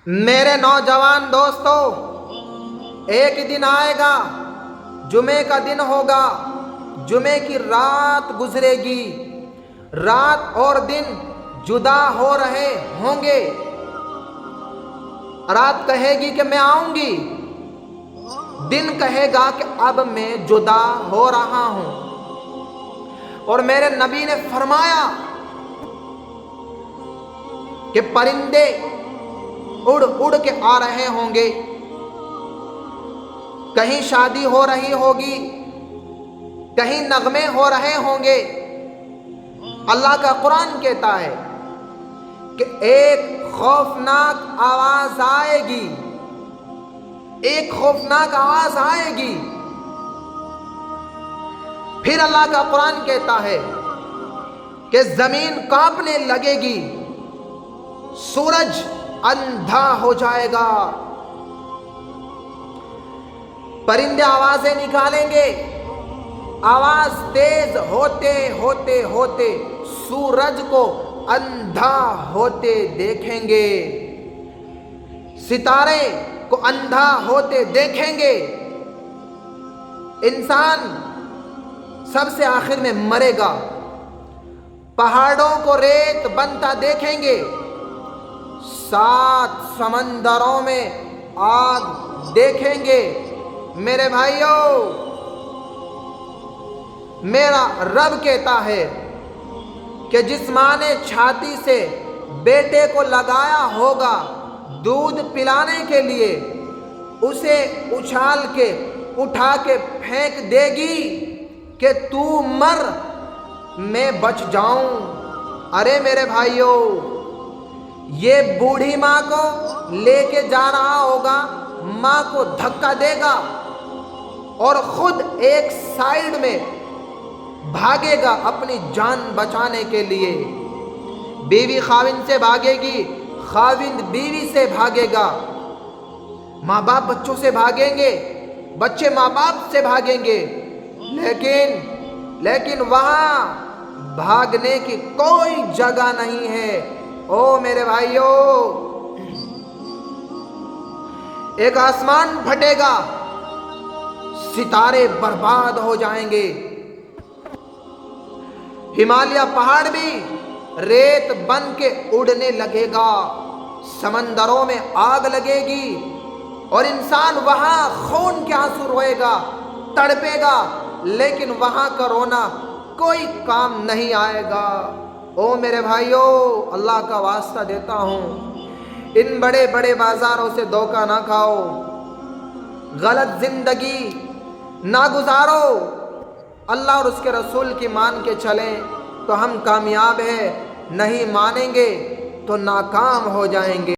میرے نوجوان دوستو، ایک دن آئے گا، جمعے کا دن ہوگا، جمعے کی رات گزرے گی، رات اور دن جدا ہو رہے ہوں گے۔ رات کہے گی کہ میں آؤں گی، دن کہے گا کہ اب میں جدا ہو رہا ہوں۔ اور میرے نبی نے فرمایا کہ پرندے اڑ اڑ کے آ رہے ہوں گے، کہیں شادی ہو رہی ہوگی، کہیں نغمے ہو رہے ہوں گے۔ اللہ کا قرآن کہتا ہے کہ ایک خوفناک آواز آئے گی، ایک خوفناک آواز آئے گی۔ پھر اللہ کا قرآن کہتا ہے کہ زمین کانپنے لگے گی، سورج اندھا ہو جائے گا، پرندے آوازیں نکالیں گے، آواز تیز ہوتے ہوتے ہوتے سورج کو اندھا ہوتے دیکھیں گے، ستارے کو اندھا ہوتے دیکھیں گے۔ انسان سب سے آخر میں مرے گا، پہاڑوں کو ریت بنتا دیکھیں گے، 7 سمندروں میں آگ دیکھیں گے۔ میرے بھائیوں، میرا رب کہتا ہے کہ جس ماں نے چھاتی سے بیٹے کو لگایا ہوگا دودھ پلانے کے لیے، اسے اچھال کے اٹھا کے پھینک دے گی کہ تو مر میں بچ جاؤں۔ ارے میرے بھائیوں، یہ بوڑھی ماں کو لے کے جا رہا ہوگا، ماں کو دھکا دے گا اور خود ایک سائیڈ میں بھاگے گا اپنی جان بچانے کے لیے۔ بیوی خاوند سے بھاگے گی، خاوند بیوی سے بھاگے گا، ماں باپ بچوں سے بھاگیں گے، بچے ماں باپ سے بھاگیں گے، لیکن وہاں بھاگنے کی کوئی جگہ نہیں ہے۔ او میرے بھائیوں، ایک آسمان پھٹے گا، ستارے برباد ہو جائیں گے، ہمالیہ پہاڑ بھی ریت بن کے اڑنے لگے گا، سمندروں میں آگ لگے گی، اور انسان وہاں خون کے آنسو روئے گا، تڑپے گا، لیکن وہاں کا رونا کوئی کام نہیں آئے گا۔ او میرے بھائیوں، اللہ کا واسطہ دیتا ہوں، ان بڑے بڑے بازاروں سے دھوکہ نہ کھاؤ، غلط زندگی نہ گزارو، اللہ اور اس کے رسول کی مان کے چلیں تو ہم کامیاب ہیں، نہیں مانیں گے تو ناکام ہو جائیں گے۔